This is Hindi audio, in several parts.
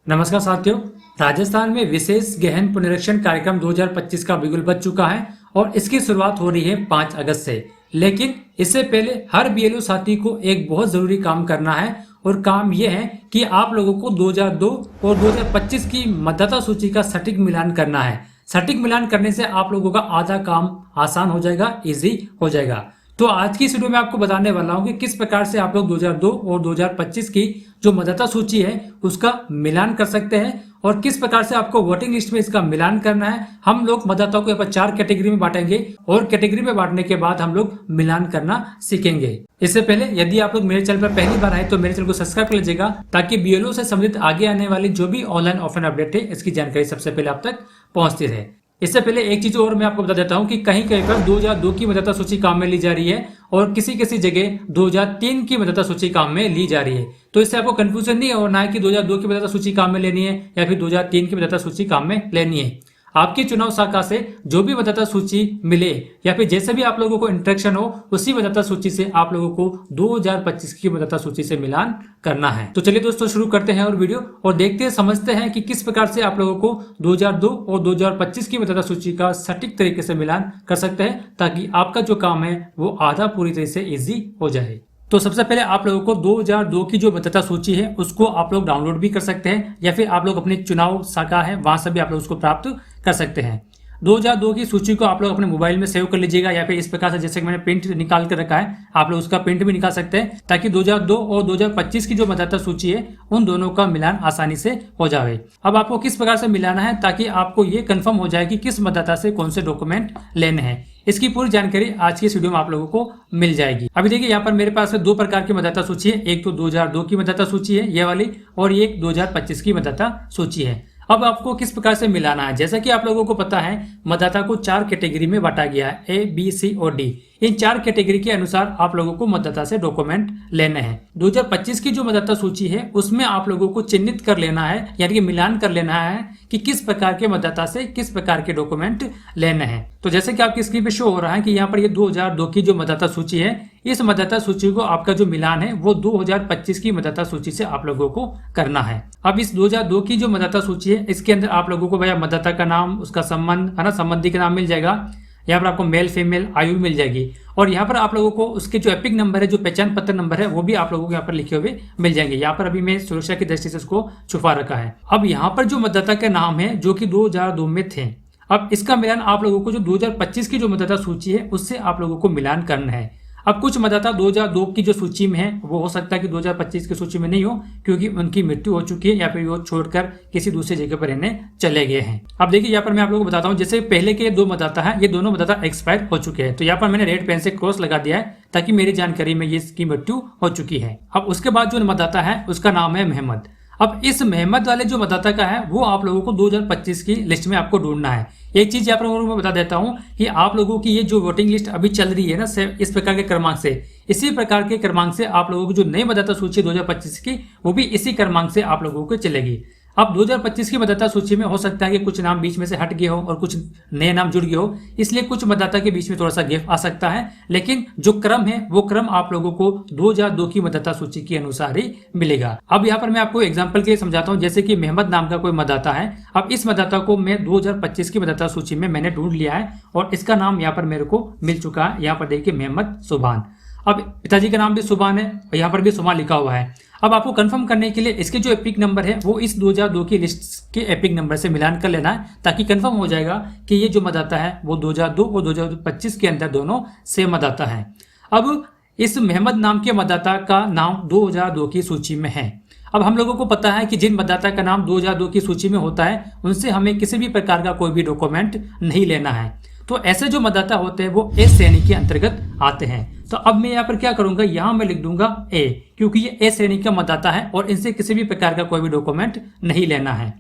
नमस्कार साथियों। राजस्थान में विशेष गहन पुनरीक्षण कार्यक्रम 2025 का बिगुल बज चुका है और इसकी शुरुआत हो रही है 5 अगस्त से। लेकिन इससे पहले हर बीएलओ साथी को एक बहुत जरूरी काम करना है और काम यह है कि आप लोगों को 2002 और 2025 की मतदाता सूची का सटीक मिलान करना है। सटीक मिलान करने से आप लोगों का आधा काम आसान हो जाएगा, इजी हो जाएगा। तो आज की इस वीडियो में आपको बताने वाला हूं कि किस प्रकार से आप लोग 2002 और 2025 की जो मतदाता सूची है उसका मिलान कर सकते हैं और किस प्रकार से आपको वोटिंग लिस्ट में इसका मिलान करना है। हम लोग मतदाताओं को यहाँ पर 4 कैटेगरी में बांटेंगे और कैटेगरी में बांटने के बाद हम लोग मिलान करना सीखेंगे। इससे पहले यदि आप लोग मेरे चैनल पर पहली बार आए तो मेरे चैनल को सब्सक्राइब कर लीजिएगा ताकि बीएलओ से संबंधित आगे आने वाली जो भी ऑनलाइन ऑफलाइन अपडेट है इसकी जानकारी सबसे पहले आप तक पहुंचती रहे। इससे पहले एक चीज और मैं आपको बता देता हूं कि कहीं कहीं पर 2002 की मतदाता सूची काम में ली जा रही है और किसी किसी जगह 2003 की मतदाता सूची काम में ली जा रही है। तो इससे आपको कंफ्यूजन नहीं होना है कि 2002 की मतदाता सूची काम में लेनी है या फिर 2003 की मतदाता सूची काम में लेनी है। आपकी चुनाव शाखा से जो भी मतदाता सूची मिले या फिर जैसे भी आप लोगों को इंटरेक्शन हो उसी मतदाता सूची से आप लोगों को 2025 की मतदाता सूची से मिलान करना है। तो चलिए दोस्तों शुरू करते हैं और वीडियो और देखते हैं, समझते हैं कि किस प्रकार से आप लोगों को 2002 और 2025 की मतदाता सूची का सटीक तरीके से मिलान कर सकते हैं ताकि आपका जो काम है वो आधा पूरी तरह से इजी हो जाए। तो सबसे पहले आप लोगों को 2002 की जो मतदाता सूची है उसको आप लोग डाउनलोड भी कर सकते हैं या फिर आप लोग अपने चुनाव शाखा है वहां से भी आप लोग उसको प्राप्त कर सकते हैं। 2002 की सूची को आप लोग अपने मोबाइल में सेव कर लीजिएगा या फिर इस प्रकार से जैसे कि मैंने प्रिंट निकाल कर रखा है आप लोग उसका प्रिंट भी निकाल सकते हैं ताकि 2002 और 2025 की जो मतदाता सूची है उन दोनों का मिलान आसानी से हो जाए। अब आपको किस प्रकार से मिलाना है ताकि आपको ये कंफर्म हो जाए कि किस मतदाता से कौन से डॉक्यूमेंट लेने हैं, इसकी पूरी जानकारी आज की इस वीडियो में आप लोगों को मिल जाएगी। अभी देखिए यहाँ पर मेरे पास 2 प्रकार की मतदाता सूची है, एक तो 2002 की मतदाता सूची है ये वाली और एक 2025 की मतदाता सूची है। अब आपको किस प्रकार से मिलाना है, जैसा कि आप लोगों को पता है मतदाता को 4 कैटेगरी में बांटा गया है, ए बी सी और डी। इन 4 कैटेगरी के अनुसार आप लोगों को मतदाता से डॉक्यूमेंट लेने हैं। 2025 की जो मतदाता सूची है उसमें आप लोगों को चिन्हित कर लेना है यानी कि मिलान कर लेना है कि किस प्रकार के मतदाता से किस प्रकार के डॉक्यूमेंट लेने हैं। तो जैसे कि आपकी स्क्रीन पे शो हो रहा है कि यहाँ पर ये 2002 की जो मतदाता सूची है इस मतदाता सूची को आपका जो मिलान है वो 2025 की मतदाता सूची से आप लोगों को करना है। अब इस 2002 की जो मतदाता सूची है इसके अंदर आप लोगों को भैया मतदाता का नाम, उसका संबंध है ना, संबंधी का नाम मिल जाएगा। यहाँ पर आपको मेल फीमेल आयु मिल जाएगी और यहाँ पर आप लोगों को उसके जो एपिक नंबर है, जो पहचान पत्र नंबर है वो भी आप लोगों को यहाँ पर लिखे हुए मिल जाएंगे। यहाँ पर अभी मैं सुरक्षा की दृष्टि से उसको छुपा रखा है। अब यहाँ पर जो मतदाता के नाम है जो कि 2002 में थे, अब इसका मिलान आप लोगों को जो 2025 की जो मतदाता सूची है उससे आप लोगों को मिलान करना है। अब कुछ मतदाता 2002 की जो सूची में है वो हो सकता है कि 2025 की सूची में नहीं हो क्योंकि उनकी मृत्यु हो चुकी है या फिर वो छोड़कर किसी दूसरी जगह पर रहने चले गए हैं। अब देखिए यहाँ पर मैं आप लोगों को बताता हूँ, जैसे पहले के 2 मतदाता हैं ये दोनों मतदाता एक्सपायर हो चुके हैं। तो यहाँ पर मैंने रेड पेन से क्रॉस लगा दिया है ताकि मेरी जानकारी में ये इसकी मृत्यु हो चुकी है। अब उसके बाद जो मतदाता है उसका नाम है मेहमद। अब इस मेहमद वाले जो मतदाता का है वो आप लोगों को 2025 की लिस्ट में आपको ढूंढना है। एक चीज यहाँ पर मैं बता देता हूँ कि आप लोगों की ये जो वोटिंग लिस्ट अभी चल रही है ना इस प्रकार के क्रमांक से, इसी प्रकार के क्रमांक से आप लोगों की जो नई मतदाता सूची 2025 की वो भी इसी क्रमांक से आप लोगों को चलेगी। अब 2025 की मतदाता सूची में हो सकता है कि कुछ नाम बीच में से हट गए हो और कुछ नए नाम जुड़ गए हो, इसलिए कुछ मतदाता के बीच में थोड़ा सा गैप आ सकता है, लेकिन जो क्रम है वो क्रम आप लोगों को 2002 की मतदाता सूची के अनुसार ही मिलेगा। अब यहाँ पर मैं आपको एग्जांपल के लिए समझाता हूँ, जैसे कि मेहमद नाम का कोई मतदाता है। अब इस मतदाता को मैं 2025 की मतदाता सूची में मैंने ढूंढ लिया है और इसका नाम यहाँ पर मेरे को मिल चुका है। यहाँ पर देखिए मेहमद सुभान। अब पिताजी का नाम भी सुभान है और यहाँ पर भी सुभान लिखा हुआ है। अब आपको कंफर्म करने के लिए इसके जो एपिक नंबर है वो इस 2002 की लिस्ट के एपिक नंबर से मिलान कर लेना है ताकि कंफर्म हो जाएगा कि ये जो मतदाता है वो 2002 और 2025 के अंदर दोनों सेम मतदाता है। अब इस मेहमद नाम के मतदाता का नाम 2002 की सूची में है। अब हम लोगों को पता है कि जिन मतदाता का नाम 2002 की सूची में होता है उनसे हमें किसी भी प्रकार का कोई भी डॉक्यूमेंट नहीं लेना है। तो ऐसे जो मतदाता होते हैं वो ए श्रेणी के अंतर्गत आते हैं। तो अब मैं यहाँ पर क्या करूंगा, यहाँ मैं लिख दूंगा ए, क्योंकि ये ए श्रेणी का मतदाता है और इनसे किसी भी प्रकार का कोई भी डॉक्यूमेंट नहीं लेना है।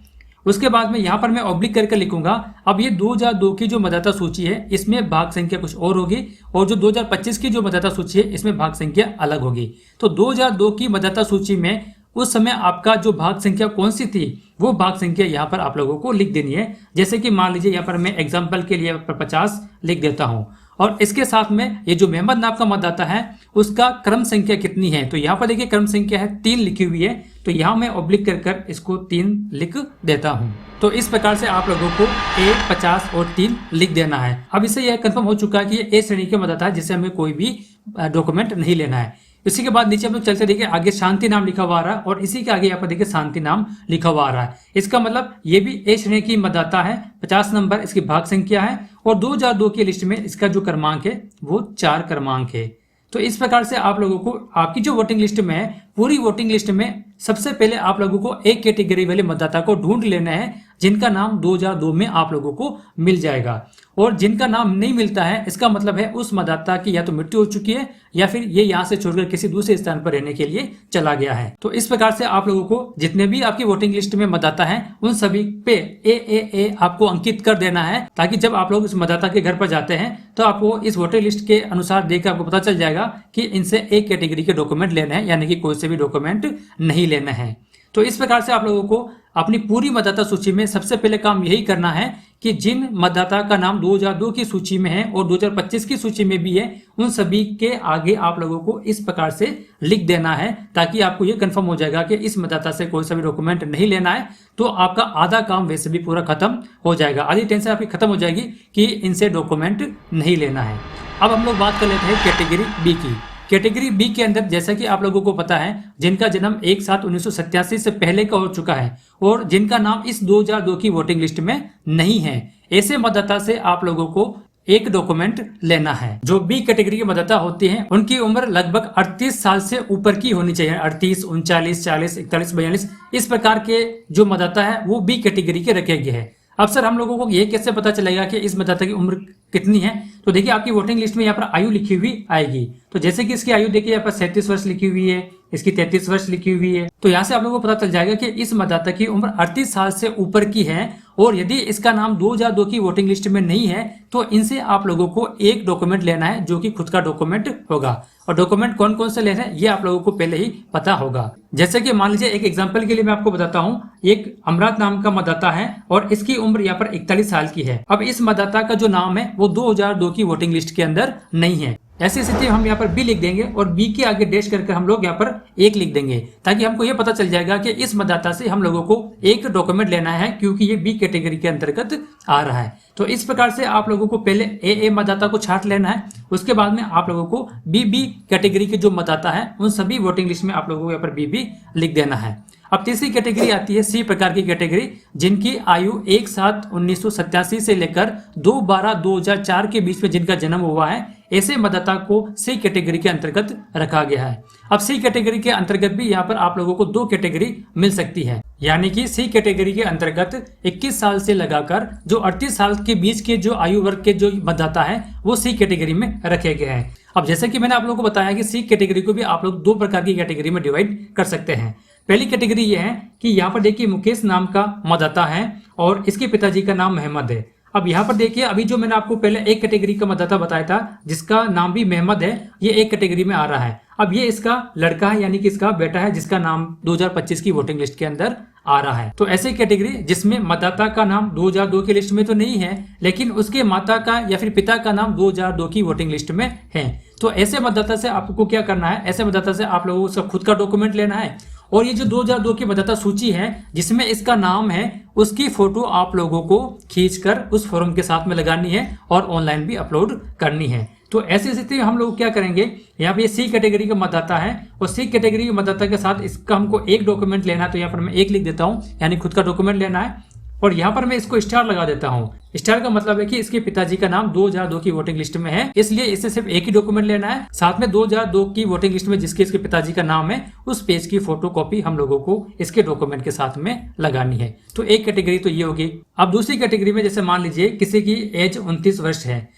उसके बाद में यहाँ पर मैं ऑब्लिक करके लिखूंगा। अब ये 2002 की जो मतदाता सूची है इसमें भाग संख्या कुछ और होगी और जो 2025 की जो मतदाता सूची है इसमें भाग संख्या अलग होगी। तो 2002 की मतदाता सूची में उस समय आपका जो भाग संख्या कौन सी थी वो भाग संख्या यहाँ पर आप लोगों को लिख देनी है। जैसे कि मान लीजिए यहाँ पर मैं एग्जाम्पल के लिए 50 लिख देता हूँ और इसके साथ में ये जो मोहम्मद नाम का मतदाता है उसका क्रम संख्या कितनी है। तो यहाँ पर देखिए क्रम संख्या है 3 लिखी हुई है, तो यहाँ मैं ऑब्लिक कर इसको 3 लिख देता हूँ। तो इस प्रकार से आप लोगों को A 50 और 3 लिख देना है। अब इससे यह कंफर्म हो चुका है कि ये A श्रेणी के मतदाता है जिसे हमें कोई भी डॉक्यूमेंट नहीं लेना है। इसी के बाद नीचे हम लोग चलते देखिए आगे शांति नाम लिखा हुआ आ रहा है और इसी के आगे यहाँ पर देखिए शांति नाम लिखा हुआ आ रहा है। इसका मतलब ये भी ए श्रेणी की मतदाता है, 50 नंबर इसकी भाग संख्या है और 2002 की लिस्ट में इसका जो क्रमांक है वो 4 क्रमांक है। तो इस प्रकार से आप लोगों को आपकी जो वोटिंग लिस्ट में है, पूरी वोटिंग लिस्ट में सबसे पहले आप लोगों को एक कैटेगरी वाले मतदाता को ढूंढ लेना है जिनका नाम 2002 में आप लोगों को मिल जाएगा। और जिनका नाम नहीं मिलता है इसका मतलब है उस मतदाता की या तो मृत्यु हो चुकी है या फिर ये यहाँ से छोड़कर किसी दूसरे स्थान पर रहने के लिए चला गया है। तो इस प्रकार से आप लोगों को जितने भी आपकी वोटिंग लिस्ट में मतदाता हैं उन सभी पे ए आपको अंकित कर देना है, ताकि जब आप लोग इस मतदाता के घर पर जाते हैं तो आपको इस वोटर लिस्ट के अनुसार देखकर आपको पता चल जाएगा कि इनसे एक कैटेगरी के डॉक्यूमेंट लेने हैं, यानी कि कोई से भी डॉक्यूमेंट नहीं लेना है। तो इस प्रकार से आप लोगों को अपनी पूरी मतदाता सूची में सबसे पहले काम यही करना है कि जिन मतदाता का नाम 2002 की सूची में है और 2025 की सूची में भी है उन सभी के आगे आप लोगों को इस प्रकार से लिख देना है, ताकि आपको ये कंफर्म हो जाएगा कि इस मतदाता से कोई सा भी डॉक्यूमेंट नहीं लेना है। तो आपका आधा काम वैसे भी पूरा खत्म हो जाएगा, आधी टेंशन आपकी खत्म हो जाएगी कि इनसे डॉक्यूमेंट नहीं लेना है। अब हम लोग बात कर लेते हैं कैटेगरी बी की। कैटेगरी बी के अंदर जैसा कि आप लोगों को पता है जिनका जन्म 1/7/1987 से पहले का हो चुका है और जिनका नाम इस 2002 की वोटिंग लिस्ट में नहीं है, ऐसे मतदाता से आप लोगों को एक डॉक्यूमेंट लेना है। जो बी कैटेगरी के मतदाता होते हैं उनकी उम्र लगभग 38 साल से ऊपर की होनी चाहिए। 38, 39, 40, 41, 42 इस प्रकार के जो मतदाता है वो बी कैटेगरी के रखे गए हैं। अब सर हम लोगों को ये कैसे पता चलेगा कि इस मतदाता की उम्र कितनी है? तो देखिए आपकी वोटिंग लिस्ट में यहाँ पर आयु लिखी हुई आएगी। तो जैसे कि इसकी आयु देखिए यहाँ पर 37 वर्ष लिखी हुई है, इसकी 33 वर्ष लिखी हुई है। तो यहाँ से आप लोगों को पता चल जाएगा कि इस मतदाता की उम्र 38 साल से ऊपर की है और यदि इसका नाम 2002 की वोटिंग लिस्ट में नहीं है तो इनसे आप लोगों को एक डॉक्यूमेंट लेना है जो कि खुद का डॉक्यूमेंट होगा। और डॉक्यूमेंट कौन कौन से लेना है ये आप लोगों को पहले ही पता होगा। जैसे कि मान लीजिए एक एग्जांपल के लिए मैं आपको बताता हूँ, एक अमरात नाम का मतदाता है और इसकी उम्र यहाँ पर 41 साल की है। अब इस मतदाता का जो नाम है वो 2002 की वोटिंग लिस्ट के अंदर नहीं है। ऐसी स्थिति हम यहाँ पर बी लिख देंगे और बी के आगे डैश करके हम लोग यहाँ पर एक लिख देंगे, ताकि हमको ये पता चल जाएगा कि इस मतदाता से हम लोगों को एक डॉक्यूमेंट लेना है क्योंकि ये बी कैटेगरी के अंतर्गत आ रहा है। तो इस प्रकार से आप लोगों को पहले ए मतदाता को छांट लेना है, उसके बाद में आप लोगों को बी कैटेगरी के जो मतदाता है उन सभी वोटिंग लिस्ट में आप लोगों को यहाँ पर बी लिख देना है। अब तीसरी कैटेगरी आती है सी प्रकार की कैटेगरी, जिनकी आयु 1/7/1987 से लेकर 2/12/2004 के बीच में जिनका जन्म हुआ है, ऐसे मतदाता को सी कैटेगरी के अंतर्गत रखा गया है। अब सी कैटेगरी के अंतर्गत भी यहाँ पर आप लोगों को 2 कैटेगरी मिल सकती है, यानी कि सी कैटेगरी के अंतर्गत 21 साल से लगाकर जो 38 साल के बीच के जो आयु वर्ग के जो मतदाता है वो सी कैटेगरी में रखे गए हैं। अब जैसे कि मैंने आप लोगों को बताया कि सी कैटेगरी को भी आप लोग 2 प्रकार की कैटेगरी में डिवाइड कर सकते हैं। पहली कैटेगरी ये है कि यहाँ पर देखिए मुकेश नाम का मतदाता है और इसके पिताजी का नाम मोहम्मद है। अब यहाँ पर देखिए अभी जो मैंने आपको पहले एक कैटेगरी का मतदाता बताया था जिसका नाम भी मोहम्मद है, ये एक कैटेगरी में आ रहा है। अब ये इसका लड़का है, यानी कि इसका बेटा है जिसका नाम 2025 की वोटिंग लिस्ट के अंदर आ रहा है। तो ऐसी कैटेगरी जिसमें मतदाता का नाम 2002 की लिस्ट में तो नहीं है लेकिन उसके माता का या फिर पिता का नाम 2002 की वोटिंग लिस्ट में है। तो ऐसे मतदाता से आपको क्या करना है, ऐसे मतदाता से आप लोगों को खुद का डॉक्यूमेंट लेना है और ये जो 2002 की मतदाता सूची है जिसमें इसका नाम है उसकी फोटो आप लोगों को खींचकर उस फॉर्म के साथ में लगानी है और ऑनलाइन भी अपलोड करनी है। तो ऐसी स्थिति में हम लोग क्या करेंगे, यहाँ पे सी कैटेगरी का मतदाता है और सी कैटेगरी के मतदाता के साथ इसका हमको एक डॉक्यूमेंट लेना है। तो यहाँ पर मैं एक लिख देता हूँ, यानी खुद का डॉक्यूमेंट लेना है और यहाँ पर मैं इसको स्टार लगा देता हूँ। स्टार का मतलब है कि इसके पिताजी का नाम 2002 की वोटिंग लिस्ट में है, इसलिए इससे सिर्फ एक ही डॉक्यूमेंट लेना है। साथ में 2002 की वोटिंग लिस्ट में जिसके इसके पिताजी का नाम है उस पेज की फोटो कॉपी हम लोगों को इसके डॉक्यूमेंट के साथ में लगानी है। तो एक कैटेगरी तो ये होगी। अब दूसरी कैटेगरी में जैसे मान लीजिए किसी की एज 29 वर्ष है,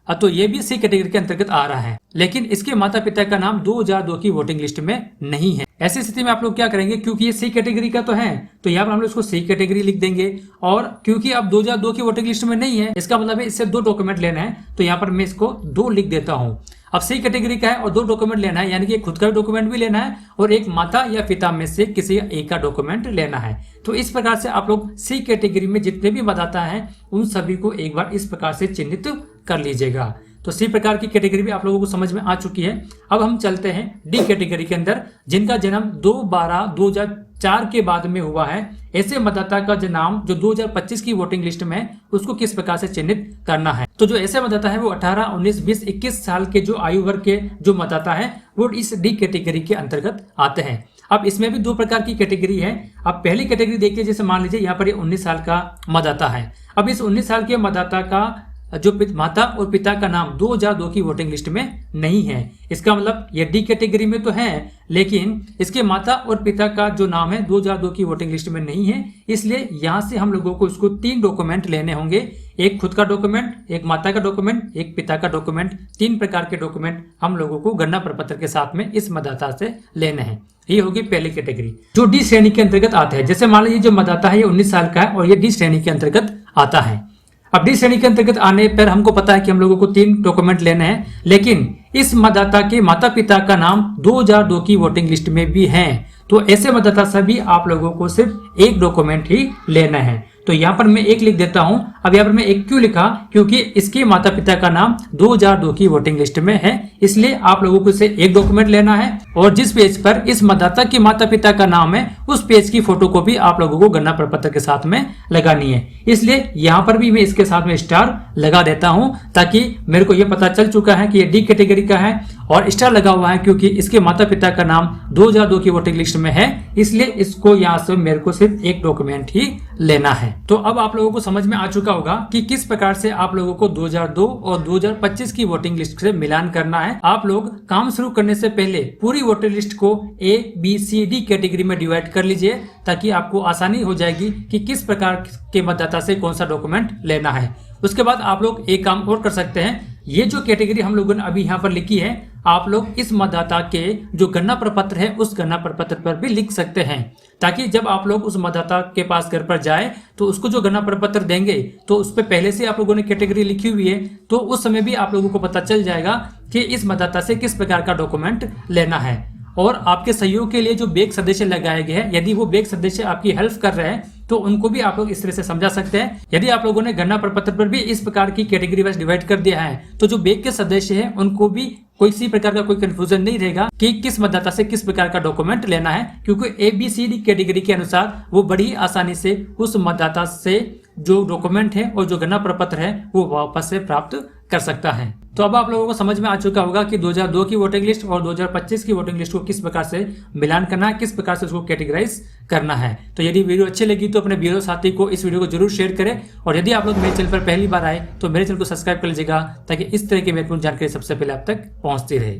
तो ये भी सी कैटेगरी के अंतर्गत आ रहा है लेकिन इसके माता पिता का नाम 2002 की वोटिंग लिस्ट में नहीं है। ऐसी स्थिति में आप लोग क्या करेंगे, क्योंकि ये सी कैटेगरी का तो है तो यहाँ पर हम लोग इसको सी कैटेगरी लिख देंगे और क्योंकि अब 2002 की वोटिंग लिस्ट में नहीं है इसका मतलब है इससे 2 डॉक्यूमेंट लेना है। तो यहाँ पर मैं इसको 2 लिख देता हूँ। अब सी कैटेगरी का है और 2 डॉक्यूमेंट लेना है, यानी कि खुद का डॉक्यूमेंट भी लेना है और एक माता या पिता में से किसी एक का डॉक्यूमेंट लेना है। तो इस प्रकार से आप लोग सी कैटेगरी में जितने भी मतदाता हैं उन सभी को एक बार इस प्रकार से चिन्हित कर लीजिएगा। तो सी प्रकार की कैटेगरी भी आप लोगों को समझ में आ चुकी है। अब हम चलते हैं डी कैटेगरी के अंदर, जिनका जन्म 2/12/2004 के बाद में हुआ है। ऐसे मतदाता का जो नाम जो 2025 की वोटिंग लिस्ट में है उसको किस प्रकार से चिन्हित करना है। तो जो ऐसे मतदाता है वो 18, 19, 20, 21 साल के जो आयु वर्ग के जो मतदाता है वो इस डी कैटेगरी के अंतर्गत आते हैं। अब इसमें भी दो प्रकार की कैटेगरी है। अब पहली कैटेगरी देखिए, जैसे मान लीजिए यहाँ पर ये 19 साल का मतदाता है। अब इस 19 साल के मतदाता का जो माता और पिता का नाम 2002 की वोटिंग लिस्ट में नहीं है। इसका मतलब ये डी कैटेगरी में तो है, लेकिन इसके माता और पिता का जो नाम है 2002 की वोटिंग लिस्ट में नहीं है। इसलिए यहाँ से हम लोगों को इसको 3 डॉक्यूमेंट लेने होंगे, एक खुद का डॉक्यूमेंट, एक माता का डॉक्यूमेंट, एक पिता का डॉक्यूमेंट। 3 प्रकार के डॉक्यूमेंट हम लोगों को गणना प्रपत्र के साथ में इस मतदाता से लेने हैं। ये होगी पहली कैटेगरी जो डी श्रेणी के अंतर्गत आते हैं। जैसे मान लीजिए जो मतदाता है ये 19 साल का है और ये डी श्रेणी के अंतर्गत आता है। अब डी श्रेणी के अंतर्गत आने पर हमको पता है कि हम लोगों को 3 डॉक्यूमेंट लेने हैं, लेकिन इस मतदाता के माता पिता का नाम 2002 की वोटिंग लिस्ट में भी है। तो ऐसे मतदाता से भी आप लोगों को सिर्फ एक डॉक्यूमेंट ही लेना है। तो यहाँ पर मैं एक लिख देता हूं। अब यहाँ पर मैं एक क्यों लिखा, क्योंकि इसके माता पिता का नाम 2002 की वोटिंग लिस्ट में है, इसलिए आप लोगों को इसे एक डॉक्यूमेंट लेना है। और जिस पेज पर इस मतदाता के माता पिता का नाम है उस पेज की फोटो को भी आप लोगों को गणना प्रपत्र के साथ में लगानी है। इसलिए यहाँ पर भी मैं इसके साथ में स्टार लगा देता हूँ, ताकि मेरे को यह पता चल चुका है कि ये डी कैटेगरी का है। और स्टार लगा हुआ है क्योंकि इसके माता पिता का नाम 2002 की वोटिंग लिस्ट में है, इसलिए इसको यहाँ से मेरे को सिर्फ एक डॉक्यूमेंट ही लेना है। तो अब आप लोगों को समझ में आ चुका होगा कि किस प्रकार से आप लोगों को 2002 और 2025 की वोटिंग लिस्ट से मिलान करना है। आप लोग काम शुरू करने से पहले पूरी वोटर लिस्ट को A, B, C, D category में डिवाइड कर लीजिए, ताकि आपको आसानी हो जाएगी कि किस प्रकार के मतदाता से कौन सा डॉक्यूमेंट लेना है। उसके बाद आप लोग एक काम और कर सकते हैं, ये जो कैटेगरी हम लोगों ने अभी यहाँ पर लिखी है, आप लोग इस मतदाता के जो गणना प्रपत्र है उस गणना प्रपत्र पर भी लिख सकते हैं, ताकि जब आप लोग उस मतदाता के पास घर पर जाए तो उसको जो गणना प्रपत्र देंगे तो उस पर पहले से आप लोगों ने कैटेगरी लिखी हुई है, तो उस समय भी आप लोगों को पता चल जाएगा कि इस मतदाता से किस प्रकार का डॉक्यूमेंट लेना है। और आपके सहयोग के लिए जो बैंक सदस्य लगाए गए हैं, यदि वो बैंक सदस्य आपकी हेल्प कर रहे हैं तो उनको भी आप लोग इस तरह से समझा सकते हैं। यदि आप लोगों ने गणना प्रपत्र पर भी इस प्रकार की कैटेगरी वाइज डिवाइड कर दिया है तो जो बैंक के सदस्य हैं उनको भी कोई सी प्रकार का कोई कंफ्यूजन नहीं रहेगा कि किस मतदाता से किस प्रकार का डॉक्यूमेंट लेना है, क्योंकि ABCD कैटेगरी के अनुसार वो बड़ी आसानी से उस मतदाता से जो डॉक्यूमेंट है और जो गणना प्रपत्र है वो वापस से प्राप्त कर सकता है। तो अब आप लोगों को समझ में आ चुका होगा कि 2002 की वोटिंग लिस्ट और 2025 की वोटिंग लिस्ट को किस प्रकार से मिलान करना है, किस प्रकार से उसको कैटेगराइज करना है। तो यदि वीडियो अच्छी लगी तो अपने बीरो साथी को इस वीडियो को जरूर शेयर करें, और यदि आप लोग मेरे चैनल पर पहली बार आए तो मेरे चैनल को सब्सक्राइब कर लीजिएगा, ताकि इस तरह की महत्वपूर्ण जानकारी सबसे पहले आप तक पहुंचती रहे।